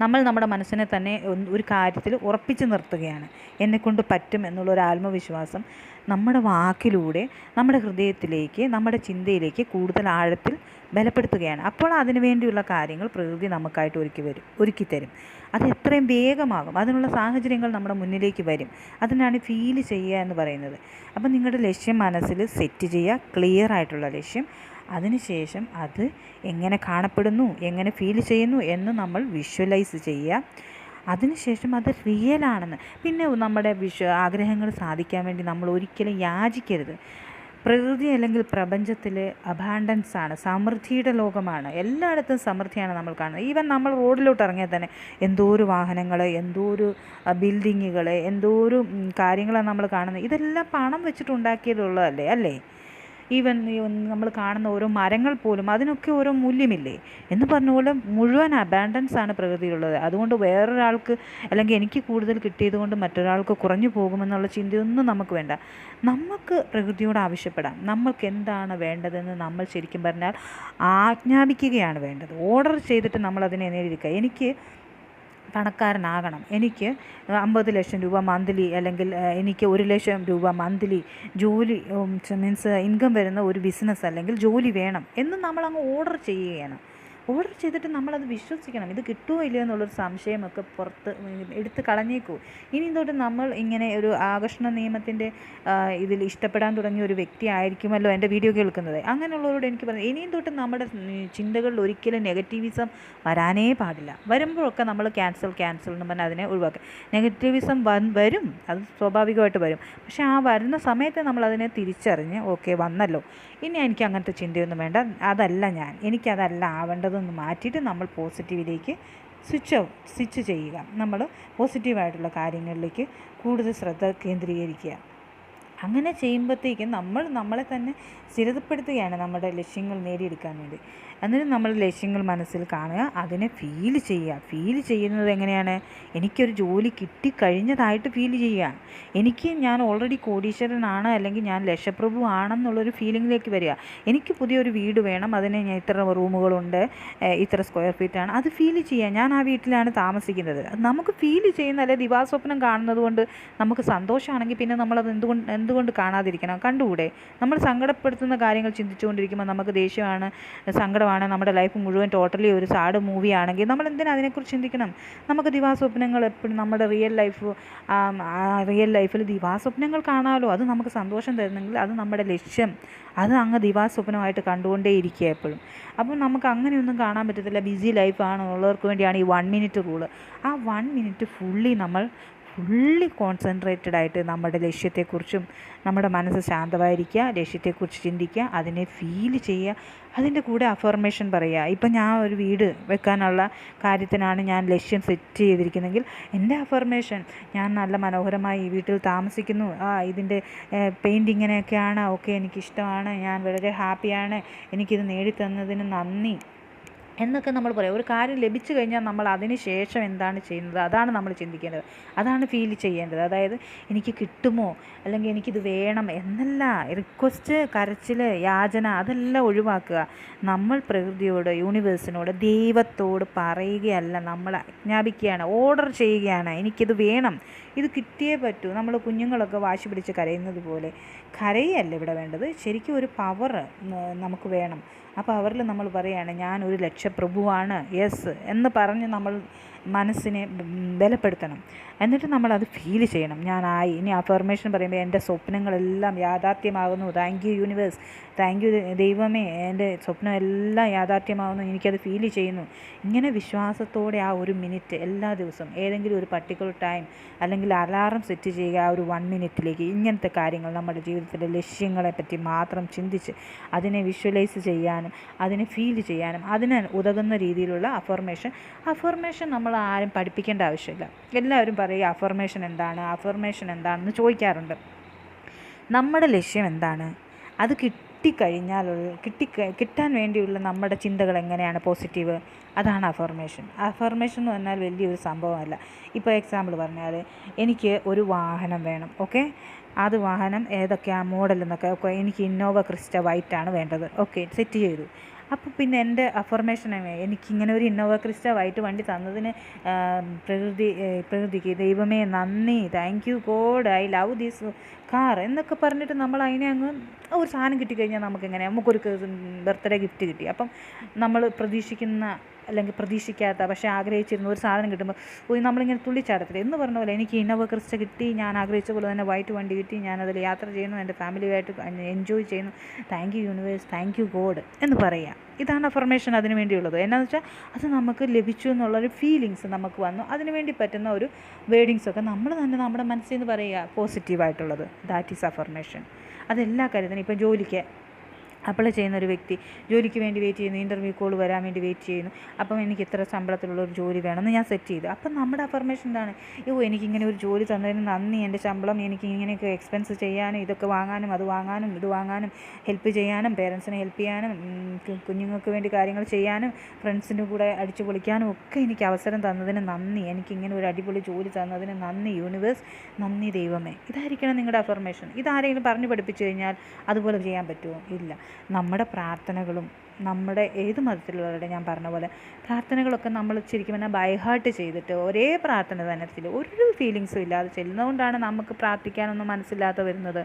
നമ്മൾ നമ്മുടെ മനസ്സിനെ തന്നെ ഒരു കാര്യത്തിൽ ഉറപ്പിച്ച് നിർത്തുകയാണ്. എന്നെക്കൊണ്ട് പറ്റും എന്നുള്ളൊരു ആത്മവിശ്വാസം നമ്മുടെ വാക്കിലൂടെ നമ്മുടെ ഹൃദയത്തിലേക്ക്, നമ്മുടെ ചിന്തയിലേക്ക് കൂടുതൽ ആഴത്തിൽ ബലപ്പെടുത്തുകയാണ്. അപ്പോൾ അതിനു വേണ്ടിയുള്ള കാര്യങ്ങൾ പ്രകൃതി നമുക്കായിട്ട് ഒരുക്കി തരും. അത് എത്രയും വേഗമാകും, അതിനുള്ള സാഹചര്യങ്ങൾ നമ്മുടെ മുന്നിലേക്ക് വരും. അതിനാണ് ഫീൽ ചെയ്യുക എന്ന് പറയുന്നത്. അപ്പം നിങ്ങളുടെ ലക്ഷ്യം മനസ്സിൽ സെറ്റ് ചെയ്യുക, ക്ലിയർ ആയിട്ടുള്ള ലക്ഷ്യം. അതിനുശേഷം അത് എങ്ങനെ കാണപ്പെടുന്നു, എങ്ങനെ ഫീൽ ചെയ്യുന്നു എന്ന് നമ്മൾ വിഷ്വലൈസ് ചെയ്യുക. അതിനുശേഷം അത് റിയലാണെന്ന്. പിന്നെ നമ്മുടെ ആഗ്രഹങ്ങൾ സാധിക്കാൻ വേണ്ടി നമ്മൾ ഒരിക്കലും യാചിക്കരുത്. പ്രകൃതി അല്ലെങ്കിൽ പ്രപഞ്ചത്തിൽ അബാണ്ടൻസ് ആണ്, സമൃദ്ധിയുടെ ലോകമാണ്. എല്ലായിടത്തും സമൃദ്ധിയാണ് നമ്മൾ കാണുന്നത്. ഈവൻ നമ്മൾ റോഡിലോട്ട് ഇറങ്ങിയാൽ തന്നെ എന്തോരു വാഹനങ്ങൾ, എന്തോരു ബിൽഡിങ്ങുകൾ, എന്തോരു കാര്യങ്ങളാണ് നമ്മൾ കാണുന്നത്. ഇതെല്ലാം പണം വെച്ചിട്ടുണ്ടാക്കിയതുള്ളതല്ലേ അല്ലേ? ഈവൻ നമ്മൾ കാണുന്ന ഓരോ മരങ്ങൾ പോലും അതിനൊക്കെ ഓരോ മൂല്യമില്ലേ എന്ന് പറഞ്ഞ പോലെ മുഴുവൻ അബാൻഡൻസ് ആണ് പ്രകൃതിയിലുള്ളത്. അതുകൊണ്ട് വേറൊരാൾക്ക് അല്ലെങ്കിൽ എനിക്ക് കൂടുതൽ കിട്ടിയത് കൊണ്ട് മറ്റൊരാൾക്ക് കുറഞ്ഞു പോകുമെന്നുള്ള ചിന്തയൊന്നും നമുക്ക് വേണ്ട. നമുക്ക് പ്രകൃതിയോട് ആവശ്യപ്പെടാം. നമ്മൾക്ക് എന്താണ് വേണ്ടതെന്ന് നമ്മൾ ശരിക്കും പറഞ്ഞാൽ ആജ്ഞാപിക്കുകയാണ് വേണ്ടത്. ഓർഡർ ചെയ്തിട്ട് നമ്മളതിനെ നേടിയെടുക്കുക. എനിക്ക് പണക്കാരനാകണം, എനിക്ക് 50 ലക്ഷം രൂപ മന്ത്ലി, അല്ലെങ്കിൽ എനിക്ക് 1 ലക്ഷം രൂപ മന്ത്ലി ജോലി മീൻസ് ഇൻകം വരുന്ന ഒരു ബിസിനസ് അല്ലെങ്കിൽ ജോലി വേണം എന്ന് നമ്മളങ്ങ് ഓർഡർ ചെയ്യുകയാണ്. ഓർഡർ ചെയ്തിട്ട് നമ്മളത് വിശ്വസിക്കണം. ഇത് കിട്ടുമോ ഇല്ലയോ എന്നുള്ളൊരു സംശയമൊക്കെ പുറത്ത് എടുത്ത് കളഞ്ഞേക്കൂ. ഇനി തൊട്ട് നമ്മൾ ഇങ്ങനെ ഒരു ആകർഷണ നിയമത്തിൻ്റെ ഇതിൽ ഇഷ്ടപ്പെടാൻ തുടങ്ങിയ ഒരു വ്യക്തി ആയിരിക്കുമല്ലോ എൻ്റെ വീഡിയോ കേൾക്കുന്നത്. അങ്ങനെയുള്ളവരോട് എനിക്ക് പറയുന്നത്, ഇനിയും തൊട്ട് നമ്മുടെ ചിന്തകളിൽ ഒരിക്കലും നെഗറ്റിവിസം വരാനേ പാടില്ല. വരുമ്പോഴൊക്കെ നമ്മൾ ക്യാൻസൽ എന്ന് പറഞ്ഞാൽ അതിനെ ഒഴിവാക്കുക. നെഗറ്റിവിസം വരും, അത് സ്വാഭാവികമായിട്ട് വരും. പക്ഷേ ആ വരുന്ന സമയത്ത് നമ്മളതിനെ തിരിച്ചറിഞ്ഞ് ഓക്കെ വന്നല്ലോ, ഇനി എനിക്ക് അങ്ങനത്തെ ചിന്തയൊന്നും വേണ്ട, അതല്ല ഞാൻ, എനിക്കതല്ല ആവേണ്ടതെന്ന് മാറ്റിയിട്ട് നമ്മൾ പോസിറ്റീവിലേക്ക് സ്വിച്ച് ചെയ്യുക. നമ്മൾ പോസിറ്റീവായിട്ടുള്ള കാര്യങ്ങളിലേക്ക് കൂടുതൽ ശ്രദ്ധ കേന്ദ്രീകരിക്കുക. അങ്ങനെ ചെയ്യുമ്പോഴത്തേക്കും നമ്മൾ നമ്മളെ തന്നെ സ്ഥിരപ്പെടുത്തുകയാണ് നമ്മുടെ ലക്ഷ്യങ്ങൾ നേടിയെടുക്കാൻ വേണ്ടി. എന്നിട്ട് നമ്മൾ ലക്ഷ്യങ്ങൾ മനസ്സിൽ കാണുക, അതിനെ ഫീൽ ചെയ്യുക. ഫീൽ ചെയ്യുന്നത് എങ്ങനെയാണ്? എനിക്കൊരു ജോലി കിട്ടിക്കഴിഞ്ഞതായിട്ട് ഫീൽ ചെയ്യുക. ഞാൻ ഓൾറെഡി കോടീശ്വരനാണ്, അല്ലെങ്കിൽ ഞാൻ ലക്ഷപ്രഭു ആണെന്നുള്ളൊരു ഫീലിങ്ങിലേക്ക് വരിക. എനിക്ക് പുതിയൊരു വീട് വേണം, അതിന് ഞാൻ ഇത്ര റൂമുകളുണ്ട്, ഇത്ര സ്ക്വയർ ഫീറ്റാണ്, അത് ഫീൽ ചെയ്യുക. ഞാൻ ആ വീട്ടിലാണ് താമസിക്കുന്നത്. അത് നമുക്ക് ഫീൽ ചെയ്യുന്ന, അല്ലെങ്കിൽ ദിവാസ്വപ്നം കാണുന്നത് കൊണ്ട് നമുക്ക് സന്തോഷമാണെങ്കിൽ പിന്നെ നമ്മളത് എന്തുകൊണ്ട് കാണാതിരിക്കണം? കണ്ടുകൂടെ? നമ്മൾ സങ്കടപ്പെടുത്തുന്ന കാര്യങ്ങൾ ചിന്തിച്ചുകൊണ്ടിരിക്കുമ്പോൾ നമുക്ക് ദേഷ്യമാണ്, സങ്കടമാണ്, നമ്മുടെ ലൈഫ് മുഴുവൻ ടോട്ടലി ഒരു സാഡ് മൂവി ആണെങ്കിൽ നമ്മൾ എന്തിനാ അതിനെക്കുറിച്ച് ചിന്തിക്കണം? നമുക്ക് ദിവാസ്വപ്നങ്ങൾ എപ്പോഴും നമ്മുടെ റിയൽ ലൈഫിൽ ദിവാസ്വപ്നങ്ങൾ കാണാമല്ലോ. അത് നമുക്ക് സന്തോഷം തരുന്നെങ്കിൽ അത് നമ്മുടെ ലക്ഷ്യം, അത് അങ്ങ് ദിവാസ്വപ്നമായിട്ട് കണ്ടുകൊണ്ടേ ഇരിക്കുക എപ്പോഴും. അപ്പം നമുക്ക് അങ്ങനെയൊന്നും കാണാൻ പറ്റത്തില്ല. ബിസി ലൈഫാണുള്ളവർക്ക് വേണ്ടിയാണ് ഈ 1 മിനിറ്റ് റൂള്. ആ 1 മിനിറ്റ് ഫുള്ളി കോൺസെൻട്രേറ്റഡ് ആയിട്ട് നമ്മുടെ ലക്ഷ്യത്തെക്കുറിച്ചും നമ്മുടെ മനസ്സ് ശാന്തമായിരിക്കുക, ലക്ഷ്യത്തെക്കുറിച്ച് ചിന്തിക്കുക, അതിനെ ഫീൽ ചെയ്യുക, അതിൻ്റെ കൂടെ അഫർമേഷൻ പറയുക. ഇപ്പം ഞാൻ ഒരു വീട് വെക്കാനുള്ള കാര്യത്തിനാണ് ഞാൻ ലക്ഷ്യം സെറ്റ് ചെയ്തിരിക്കുന്നതെങ്കിൽ എൻ്റെ അഫർമേഷൻ, ഞാൻ നല്ല മനോഹരമായി ഈ വീട്ടിൽ താമസിക്കുന്നു, ഇതിൻ്റെ പെയിൻറ് ഇങ്ങനെയൊക്കെയാണ്, ഓക്കെ എനിക്കിഷ്ടമാണ്, ഞാൻ വളരെ ഹാപ്പിയാണ്, എനിക്കിത് നേടിത്തന്നതിന് നന്ദി, എന്നൊക്കെ നമ്മൾ പറയും. ഒരു കാര്യം ലഭിച്ചു കഴിഞ്ഞാൽ നമ്മൾ അതിന് ശേഷം എന്താണ് ചെയ്യുന്നത്, അതാണ് നമ്മൾ ചിന്തിക്കേണ്ടത്, അതാണ് ഫീൽ ചെയ്യേണ്ടത്. അതായത് എനിക്ക് കിട്ടുമോ, അല്ലെങ്കിൽ എനിക്കിത് വേണം എന്നല്ല. റിക്വസ്റ്റ്, കരച്ചിൽ, യാചന അതെല്ലാം ഒഴിവാക്കുക. നമ്മൾ പ്രകൃതിയോട്, യൂണിവേഴ്സിനോട്, ദൈവത്തോട് പറയുകയല്ല, നമ്മൾ ആജ്ഞാപിക്കുകയാണ്, ഓർഡർ ചെയ്യുകയാണ്. എനിക്കിത് വേണം, ഇത് കിട്ടിയേ പറ്റൂ. നമ്മൾ കുഞ്ഞുങ്ങളൊക്കെ വാശി പിടിച്ച് കരയുന്നത് പോലെ കരയല്ല ഇവിടെ വേണ്ടത്. ശരിക്കും ഒരു പവർ നമുക്ക് വേണം. ആ പവറിൽ നമ്മൾ പറയുകയാണ്, ഞാൻ ഒരു ലക്ഷപ്രഭുവാണ്, യെസ് എന്ന് പറഞ്ഞ് നമ്മൾ മനസ്സിനെ ബലപ്പെടുത്തണം. എന്നിട്ട് നമ്മളത് ഫീൽ ചെയ്യണം. ഞാനായി. ഇനി അഫർമേഷൻ പറയുമ്പോൾ എൻ്റെ സ്വപ്നങ്ങളെല്ലാം യാഥാർത്ഥ്യമാകുന്നു, thank you universe, thank you ദൈവമേ, എൻ്റെ സ്വപ്നം എല്ലാം യാഥാർത്ഥ്യമാകുന്നു, എനിക്കത് ഫീൽ ചെയ്യുന്നു. ഇങ്ങനെ വിശ്വാസത്തോടെ ആ ഒരു മിനിറ്റ് എല്ലാ ദിവസവും ഏതെങ്കിലും ഒരു പർട്ടിക്കുലർ ടൈം അല്ലെങ്കിൽ അലാറം സെറ്റ് ചെയ്യുക, ആ ഒരു 1 മിനിറ്റിലേക്ക് ഇങ്ങനത്തെ കാര്യങ്ങൾ നമ്മുടെ ജീവിതത്തിലെ ലക്ഷ്യങ്ങളെപ്പറ്റി മാത്രം ചിന്തിച്ച് അതിനെ വിഷ്വലൈസ് ചെയ്യാനും അതിനെ ഫീൽ ചെയ്യാനും അതിന് ഉതകുന്ന രീതിയിലുള്ള അഫർമേഷൻ നമ്മൾ ആരും പഠിപ്പിക്കേണ്ട ആവശ്യമില്ല. എല്ലാവരും പറയുക അഫർമേഷൻ എന്താണെന്ന് ചോദിക്കാറുണ്ട്. നമ്മുടെ ലക്ഷ്യം എന്താണ്, അത് കിട്ടാൻ വേണ്ടിയുള്ള നമ്മുടെ ചിന്തകൾ എങ്ങനെയാണ് പോസിറ്റീവ്, അതാണ് അഫർമേഷൻ എന്ന് പറഞ്ഞാൽ വലിയൊരു സംഭവമല്ല. ഇപ്പോൾ എക്സാമ്പിൾ പറഞ്ഞാൽ എനിക്ക് ഒരു വാഹനം വേണം, ഓക്കെ, അത് വാഹനം ഏതൊക്കെയാണ് മോഡൽ എന്നൊക്കെ, എനിക്ക് ഇന്നോവ ക്രിസ്റ്റ വൈറ്റാണ് വേണ്ടത്, ഓക്കെ, സെറ്റ് ചെയ്തു. അപ്പോൾ പിന്നെ എൻ്റെ അഫർമേഷൻ എനിക്കിങ്ങനെ ഒരു ഇന്നോവ ക്രിസ്റ്റ വൈറ്റ് വണ്ടി തന്നതിന് പ്രകൃതിക്ക് ദൈവമേ നന്ദി, thank you God, I love this car എന്നൊക്കെ പറഞ്ഞിട്ട് നമ്മൾ അതിനെ അങ്ങ് ഒരു സാധനം കിട്ടിക്കഴിഞ്ഞാൽ നമുക്കൊരു ബർത്ത്ഡേ ഗിഫ്റ്റ് കിട്ടി. അപ്പം നമ്മൾ അല്ലെങ്കിൽ പ്രതീക്ഷിക്കാത്ത പക്ഷേ ആഗ്രഹിച്ചിരുന്ന ഒരു സാധനം കിട്ടുമ്പോൾ നമ്മളിങ്ങനെ തുള്ളിച്ചാടത്തില്ല എന്ന് പറഞ്ഞ പോലെ എനിക്ക് ഇന്നോവ ക്രിസ്റ്റ കിട്ടി, ഞാൻ ആഗ്രഹിച്ച പോലെ തന്നെ വൈറ്റ് വണ്ടി കിട്ടി, ഞാനതിൽ യാത്ര ചെയ്യുന്നു, എൻ്റെ ഫാമിലിയായിട്ട് എൻജോയ് ചെയ്യുന്നു, thank you universe, thank U God എന്ന് പറയുക. ഇതാണ് അഫർമേഷൻ അതിന് വേണ്ടിയുള്ളത്. എന്നാന്ന് വെച്ചാൽ അത് നമുക്ക് ലഭിച്ചു എന്നുള്ളൊരു ഫീലിങ്സ് നമുക്ക് വന്നു. അതിന് വേണ്ടി പറ്റുന്ന ഒരു വേർഡിങ്സൊക്കെ നമ്മൾ തന്നെ നമ്മുടെ മനസ്സിൽ നിന്ന് പറയുക, പോസിറ്റീവായിട്ടുള്ളത്. That is affirmation. അതെല്ലാ കാര്യത്തിനും. ഇപ്പം ജോലിക്ക് അപ്ലൈ ചെയ്യുന്ന ഒരു വ്യക്തി ജോലിക്ക് വേണ്ടി വെയിറ്റ് ചെയ്യുന്നു, ഇൻ്റർവ്യൂ കോൾ വരാൻ വേണ്ടി വെയിറ്റ് ചെയ്യുന്നു. അപ്പം എനിക്ക് ഇത്ര ശമ്പളത്തിലുള്ളൊരു ജോലി വേണമെന്ന് ഞാൻ സെറ്റ് ചെയ്തു. അപ്പം നമ്മുടെ അഫർമേഷൻ എന്താണ്, എനിക്കിങ്ങനെ ഒരു ജോലി തന്നതിന് നന്ദി, എൻ്റെ ശമ്പളം എനിക്ക് ഇങ്ങനെയൊക്കെ എക്സ്പെൻസ് ചെയ്യാനും ഇതൊക്കെ വാങ്ങാനും അത് വാങ്ങാനും ഇത് വാങ്ങാനും ഹെൽപ്പ് ചെയ്യാനും പേരൻസിനെ ഹെൽപ്പ് ചെയ്യാനും കുഞ്ഞുങ്ങൾക്ക് വേണ്ടി കാര്യങ്ങൾ ചെയ്യാനും ഫ്രണ്ട്സിൻ്റെ കൂടെ അടിച്ചു പൊളിക്കാനും ഒക്കെ എനിക്ക് അവസരം തന്നതിന് നന്ദി, എനിക്കിങ്ങനെ ഒരു അടിപൊളി ജോലി തന്നതിന് നന്ദി യൂണിവേഴ്സ്, നന്ദി ദൈവമേ. ഇതായിരിക്കണം നിങ്ങളുടെ അഫർമേഷൻ. ഇതാരെങ്കിലും പറഞ്ഞു പഠിപ്പിച്ചു കഴിഞ്ഞാൽ അതുപോലെ ചെയ്യാൻ പറ്റുമോ? ഇല്ല. നമ്മുടെ പ്രാർത്ഥനകളും നമ്മുടെ ഏത് മതത്തിലുള്ളവരുടെ ഞാൻ പറഞ്ഞ പോലെ പ്രാർത്ഥനകളൊക്കെ നമ്മൾ ശരിക്കും പറഞ്ഞാൽ ബൈഹാർട്ട് ചെയ്തിട്ട് ഒരേ പ്രാർത്ഥന തന്നെ ഒരു ഫീലിങ്സും ഇല്ലാതെ ചെല്ലുന്നതുകൊണ്ടാണ് നമുക്ക് പ്രാർത്ഥിക്കാനൊന്നും മനസ്സില്ലാതെ വരുന്നത്.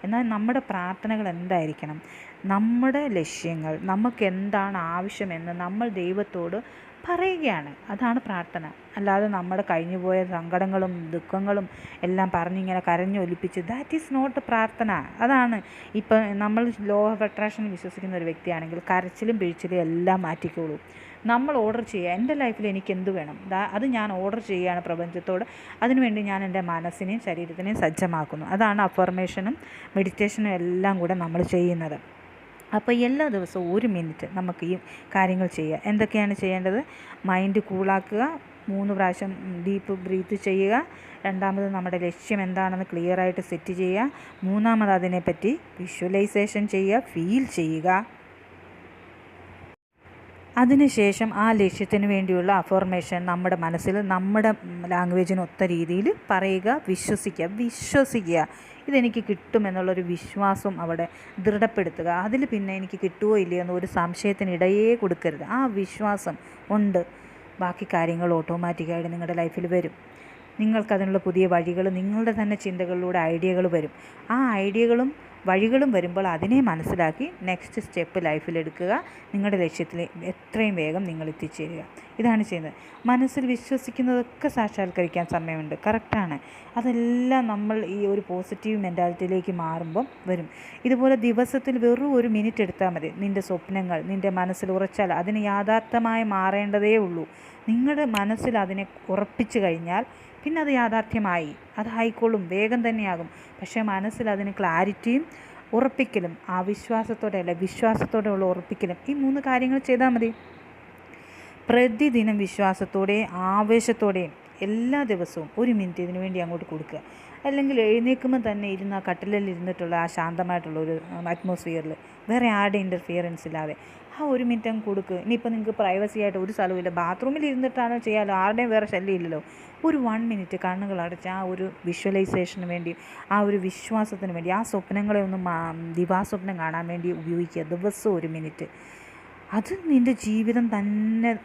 എന്നാൽ നമ്മുടെ പ്രാർത്ഥനകൾ എന്തായിരിക്കണം, നമ്മുടെ ലക്ഷ്യങ്ങൾ, നമുക്ക് എന്താണ് ആവശ്യമെന്ന് നമ്മൾ ദൈവത്തോട് പറയുകയാണ്. അതാണ് പ്രാർത്ഥന. അല്ലാതെ നമ്മുടെ കഴിഞ്ഞുപോയ സങ്കടങ്ങളും ദുഃഖങ്ങളും എല്ലാം പറഞ്ഞിങ്ങനെ കരഞ്ഞൊലിപ്പിച്ച് ദാറ്റ് ഈസ് നോട്ട് പ്രാർത്ഥന. അതാണ് ഇപ്പം നമ്മൾ ലോ ഓഫ് അട്രാക്ഷൻ വിശ്വസിക്കുന്ന ഒരു വ്യക്തിയാണെങ്കിൽ കരച്ചിലും പിഴിച്ചിലും എല്ലാം മാറ്റിക്കോളൂ. നമ്മൾ ഓർഡർ ചെയ്യുക, എൻ്റെ ലൈഫിൽ എനിക്ക് എന്ത് വേണം അത് ഞാൻ ഓർഡർ ചെയ്യുകയാണ് പ്രപഞ്ചത്തോട്. അതിനുവേണ്ടി ഞാൻ എൻ്റെ മനസ്സിനെയും ശരീരത്തിനെയും സജ്ജമാക്കുന്നു. അതാണ് അഫർമേഷനും മെഡിറ്റേഷനും എല്ലാം കൂടെ നമ്മൾ ചെയ്യുന്നത്. അപ്പോൾ എല്ലാ ദിവസവും 1 മിനിറ്റ് നമുക്ക് ഈ കാര്യങ്ങൾ ചെയ്യുക. എന്തൊക്കെയാണ് ചെയ്യേണ്ടത്? മൈൻഡ് കൂളാക്കുക, 3 പ്രാവശ്യം ഡീപ്പ് ബ്രീത്ത് ചെയ്യുക, രണ്ടാമത് നമ്മുടെ ലക്ഷ്യം എന്താണെന്ന് ക്ലിയറായിട്ട് സെറ്റ് ചെയ്യുക, മൂന്നാമത് അതിനെപ്പറ്റി വിഷ്വലൈസേഷൻ ചെയ്യുക, ഫീൽ ചെയ്യുക. അതിനുശേഷം ആ ലക്ഷ്യത്തിന് വേണ്ടിയുള്ള അഫർമേഷൻ നമ്മുടെ മനസ്സിൽ നമ്മുടെ ലാംഗ്വേജിനൊത്ത രീതിയിൽ പറയുക, വിശ്വസിക്കുക. ഇതെനിക്ക് കിട്ടുമെന്നുള്ളൊരു വിശ്വാസം അവിടെ ദൃഢപ്പെടുത്തുക. അതിൽ പിന്നെ എനിക്ക് കിട്ടുമോ ഇല്ലയോ എന്നൊരു സംശയത്തിനിടയേ കൊടുക്കരുത്. ആ വിശ്വാസം ഉണ്ട്, ബാക്കി കാര്യങ്ങൾ ഓട്ടോമാറ്റിക്കായിട്ട് നിങ്ങളുടെ ലൈഫിൽ വരും. നിങ്ങൾക്കതിനുള്ള പുതിയ വഴികൾ, നിങ്ങളുടെ തന്നെ ചിന്തകളിലൂടെ ഐഡിയകൾ വരും. ആ ഐഡിയകളും വഴികളും വരുമ്പോൾ അതിനെ മനസ്സിലാക്കി നെക്സ്റ്റ് സ്റ്റെപ്പ് ലൈഫിലെടുക്കുക. നിങ്ങളുടെ ലക്ഷ്യത്തിൽ എത്രയും വേഗം നിങ്ങൾ എത്തിച്ചേരുക. ഇതാണ് ചെയ്യുന്നത്. മനസ്സിൽ വിശ്വസിക്കുന്നതൊക്കെ സാക്ഷാത്കരിക്കാൻ സമയമുണ്ട്, കറക്റ്റാണ്. അതെല്ലാം നമ്മൾ ഈ ഒരു പോസിറ്റീവ് മെൻറ്റാലിറ്റിയിലേക്ക് മാറുമ്പം വരും. ഇതുപോലെ ദിവസത്തിൽ വെറും 1 മിനിറ്റ് എടുത്താൽ മതി. നിൻ്റെ സ്വപ്നങ്ങൾ നിൻ്റെ മനസ്സിൽ ഉറച്ചാൽ അതിന് യാഥാർത്ഥ്യമായി മാറേണ്ടതേ ഉള്ളൂ. നിങ്ങളുടെ മനസ്സിൽ അതിനെ ഉറപ്പിച്ചു കഴിഞ്ഞാൽ പിന്നെ അത് യാഥാർത്ഥ്യമായി, അതായിക്കോളും, വേഗം തന്നെയാകും. പക്ഷേ മനസ്സിൽ അതിന് ക്ലാരിറ്റിയും ഉറപ്പിക്കലും, ആ വിശ്വാസത്തോടെയുള്ള ഉറപ്പിക്കലും, ഈ 3 കാര്യങ്ങൾ ചെയ്താൽ മതി. പ്രതിദിനം വിശ്വാസത്തോടെയും ആവേശത്തോടെയും എല്ലാ ദിവസവും 1 മിനിറ്റ് ഇതിനു വേണ്ടി അങ്ങോട്ട് കൊടുക്കുക. അല്ലെങ്കിൽ എഴുന്നേൽക്കുമ്പോൾ തന്നെ ഇരുന്ന് ആ കട്ടിലിൽ ഇരുന്നിട്ടുള്ള ആ ശാന്തമായിട്ടുള്ള ഒരു അറ്റ്മോസ്ഫിയറിൽ വേറെ ആരുടെ ഇൻ്റർഫിയറൻസ് ഇല്ലാതെ ആ 1 മിനിറ്റ് അങ്ങ് കൊടുക്ക്. ഇനിയിപ്പോൾ നിങ്ങൾക്ക് പ്രൈവസി ആയിട്ട് ഒരു സ്ഥലമില്ല, ബാത്റൂമിൽ ഇരുന്നിട്ടാണ് ചെയ്യാമല്ലോ, ആരുടെയും വേറെ ശല്യമില്ലല്ലോ. ഒരു 1 മിനിറ്റ് കണ്ണുകൾ അടച്ച് ആ ഒരു വിഷ്വലൈസേഷന് വേണ്ടി, ആ ഒരു വിശ്വാസത്തിന് വേണ്ടി, ആ സ്വപ്നങ്ങളെ ഒന്ന് ദിവാസ്വപ്നം കാണാൻ വേണ്ടി ഉപയോഗിക്കുക. ദിവസവും 1 മിനിറ്റ്. അത് നിൻ്റെ ജീവിതം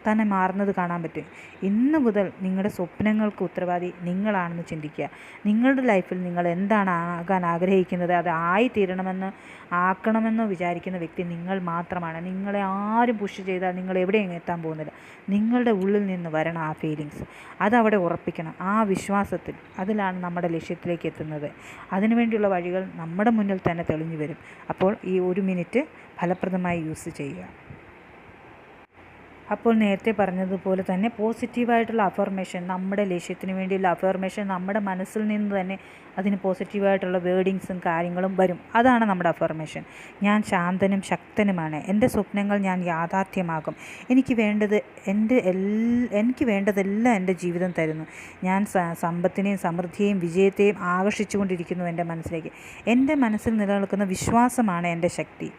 തന്നെ മാറുന്നത് കാണാൻ പറ്റും. ഇന്ന് മുതൽ നിങ്ങളുടെ സ്വപ്നങ്ങൾക്ക് ഉത്തരവാദി നിങ്ങളാണെന്ന് ചിന്തിക്കുക. നിങ്ങളുടെ ലൈഫിൽ നിങ്ങൾ എന്താണ് ആകാൻ ആഗ്രഹിക്കുന്നത്, അത് ആക്കണമെന്നോ വിചാരിക്കുന്ന വ്യക്തി നിങ്ങൾ മാത്രമാണ്. നിങ്ങളെ ആരും പുഷ് ചെയ്താൽ നിങ്ങൾ എവിടെയും എത്താൻ പോകുന്നില്ല. നിങ്ങളുടെ ഉള്ളിൽ നിന്ന് വരണം ആ ഫീലിങ്സ്, അതവിടെ ഉറപ്പിക്കണം. ആ വിശ്വാസത്തിൽ, അതിലാണ് നമ്മുടെ ലക്ഷ്യത്തിലേക്ക് എത്തുന്നത്. അതിനുവേണ്ടിയുള്ള വഴികൾ നമ്മുടെ മുന്നിൽ തന്നെ തെളിഞ്ഞു വരും. അപ്പോൾ ഈ 1 മിനിറ്റ് ഫലപ്രദമായി യൂസ് ചെയ്യുക. അപ്പോൾ നേരത്തെ പറഞ്ഞതുപോലെ തന്നെ പോസിറ്റീവായിട്ടുള്ള അഫർമേഷൻ, നമ്മുടെ ലക്ഷ്യത്തിന് വേണ്ടിയുള്ള അഫർമേഷൻ നമ്മുടെ മനസ്സിൽ നിന്ന് തന്നെ അതിന് പോസിറ്റീവായിട്ടുള്ള വേർഡിങ്സും കാര്യങ്ങളും വരും. അതാണ് നമ്മുടെ അഫർമേഷൻ. ഞാൻ ശാന്തനും ശക്തനുമാണ്, എൻ്റെ സ്വപ്നങ്ങൾ ഞാൻ യാഥാർത്ഥ്യമാക്കും, എനിക്ക് വേണ്ടതെല്ലാം എൻ്റെ ജീവിതം തരുന്നു, ഞാൻ സമ്പത്തിനെയും സമൃദ്ധിയെയും വിജയത്തെയും ആകർഷിച്ചുകൊണ്ടിരിക്കുന്നു എൻ്റെ മനസ്സിലേക്ക്, എൻ്റെ മനസ്സിൽ നിലനിൽക്കുന്ന വിശ്വാസമാണ് എൻ്റെ ശക്തി,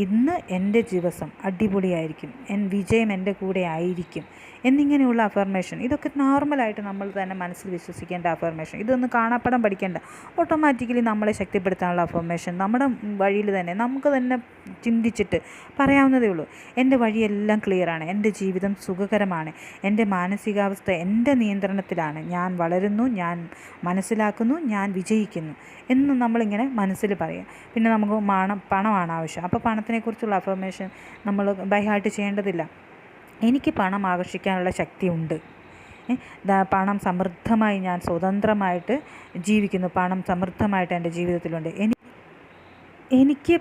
ഇന്ന് എൻ്റെ ദിവസം അടിപൊളിയായിരിക്കും, വിജയം എൻ്റെ കൂടെ ആയിരിക്കും എന്നിങ്ങനെയുള്ള അഫർമേഷൻ. ഇതൊക്കെ നോർമലായിട്ട് നമ്മൾ തന്നെ മനസ്സിൽ വിശ്വസിക്കേണ്ട അഫർമേഷൻ. ഇതൊന്നും കാണാപ്പടം പഠിക്കേണ്ട, ഓട്ടോമാറ്റിക്കലി നമ്മളെ ശക്തിപ്പെടുത്താനുള്ള അഫർമേഷൻ നമ്മുടെ വഴിയിൽ തന്നെ നമുക്ക് തന്നെ ചിന്തിച്ചിട്ട് പറയാവുന്നതേ ഉള്ളൂ. എൻ്റെ വഴിയെല്ലാം ക്ലിയറാണ്, എൻ്റെ ജീവിതം സുഖകരമാണ്, എൻ്റെ മാനസികാവസ്ഥ എൻ്റെ നിയന്ത്രണത്തിലാണ്, ഞാൻ വളരുന്നു, ഞാൻ മനസ്സിലാക്കുന്നു, ഞാൻ വിജയിക്കുന്നു എന്ന് നമ്മളിങ്ങനെ മനസ്സിൽ പറയുക. പിന്നെ നമുക്ക് പണമാണ് ആവശ്യം. അപ്പോൾ പണത്തിനെക്കുറിച്ചുള്ള അഫർമേഷൻ നമ്മൾ ബൈ ഹാർട്ട് ചെയ്യേണ്ടതില്ല. എനിക്ക് പണം ആകർഷിക്കാനുള്ള ശക്തിയുണ്ട്, പണം സമൃദ്ധമായി, ഞാൻ സ്വതന്ത്രമായിട്ട് ജീവിക്കുന്നു, പണം സമൃദ്ധമായിട്ട് എൻ്റെ ജീവിതത്തിലുണ്ട്, എനിക്ക്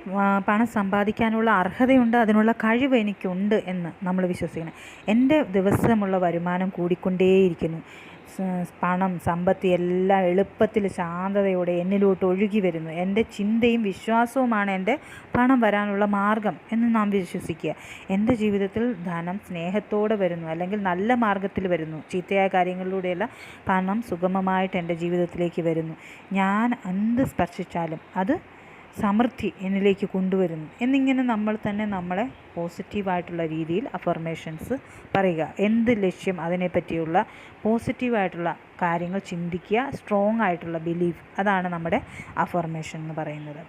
പണം സമ്പാദിക്കാനുള്ള അർഹതയുണ്ട്, അതിനുള്ള കഴിവ് എനിക്കുണ്ട് എന്ന് നമ്മൾ വിശ്വസിക്കണം. എൻ്റെ ദിവസമുള്ള വരുമാനം കൂടിക്കൊണ്ടേയിരിക്കുന്നു, പണം സമ്പത്ത് എല്ലാം എളുപ്പത്തിൽ ശാന്തതയോടെ എന്നിലോട്ട് ഒഴുകി വരുന്നു, എൻ്റെ ചിന്തയും വിശ്വാസവുമാണ് എൻ്റെ പണം വരാനുള്ള മാർഗം എന്ന് നാം വിശ്വസിക്കുക. എൻ്റെ ജീവിതത്തിൽ ധനം സ്നേഹത്തോടെ വരുന്നു, അല്ലെങ്കിൽ നല്ല മാർഗത്തിൽ വരുന്നു, ചീത്തയായ കാര്യങ്ങളിലൂടെയല്ല, പണം സുഗമമായിട്ട് എൻ്റെ ജീവിതത്തിലേക്ക് വരുന്നു, ഞാൻ എന്ത് സ്പർശിച്ചാലും അത് സമൃദ്ധി എന്നിലേക്ക് കൊണ്ടുവരുന്നു എന്നിങ്ങനെ നമ്മൾ തന്നെ നമ്മളെ പോസിറ്റീവായിട്ടുള്ള രീതിയിൽ അഫർമേഷൻസ് പറയുക. എന്ത് ലക്ഷ്യം, അതിനെപ്പറ്റിയുള്ള പോസിറ്റീവായിട്ടുള്ള കാര്യങ്ങൾ ചിന്തിക്കുക, സ്ട്രോങ് ആയിട്ടുള്ള ബിലീഫ്, അതാണ് നമ്മുടെ അഫർമേഷൻ എന്ന് പറയുന്നത്.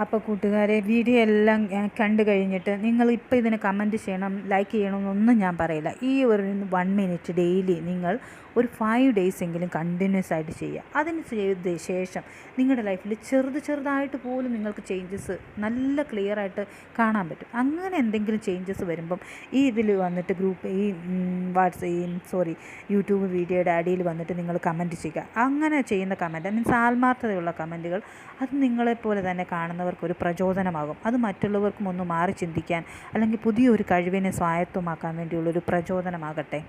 അപ്പോൾ കൂട്ടുകാരെ, വീഡിയോ എല്ലാം കണ്ടു കഴിഞ്ഞിട്ട് നിങ്ങൾ ഇപ്പോൾ ഇതിന് കമൻറ്റ് ചെയ്യണം, ലൈക്ക് ചെയ്യണമെന്നൊന്നും ഞാൻ പറയില്ല. ഈ ഒരു 1 മിനിറ്റ് ഡെയിലി നിങ്ങൾ ഒരു 5 ഡേയ്സ് എങ്കിലും കണ്ടിന്യൂസ് ആയിട്ട് ചെയ്യുക. അതിന് ചെയ്ത ശേഷം നിങ്ങളുടെ ലൈഫിൽ ചെറുതായിട്ട് പോലും നിങ്ങൾക്ക് ചേഞ്ചസ് നല്ല ക്ലിയറായിട്ട് കാണാൻ പറ്റും. അങ്ങനെ എന്തെങ്കിലും ചേഞ്ചസ് വരുമ്പം ഈ ഇതിൽ വന്നിട്ട് യൂട്യൂബ് വീഡിയോയുടെ അടിയിൽ വന്നിട്ട് നിങ്ങൾ കമൻറ്റ് ചെയ്യുക. അങ്ങനെ ചെയ്യുന്ന കമൻറ്റ് മീൻസ് ആത്മാർത്ഥതയുള്ള കമൻറ്റുകൾ, അത് നിങ്ങളെപ്പോലെ തന്നെ കാണുന്നവർക്കൊരു പ്രചോദനമാകും. അത് മറ്റുള്ളവർക്കും ഒന്ന് മാറി ചിന്തിക്കാൻ, അല്ലെങ്കിൽ പുതിയൊരു കഴിവിനെ സ്വായത്തമാക്കാൻ വേണ്ടിയുള്ളൊരു പ്രചോദനമാകട്ടെ.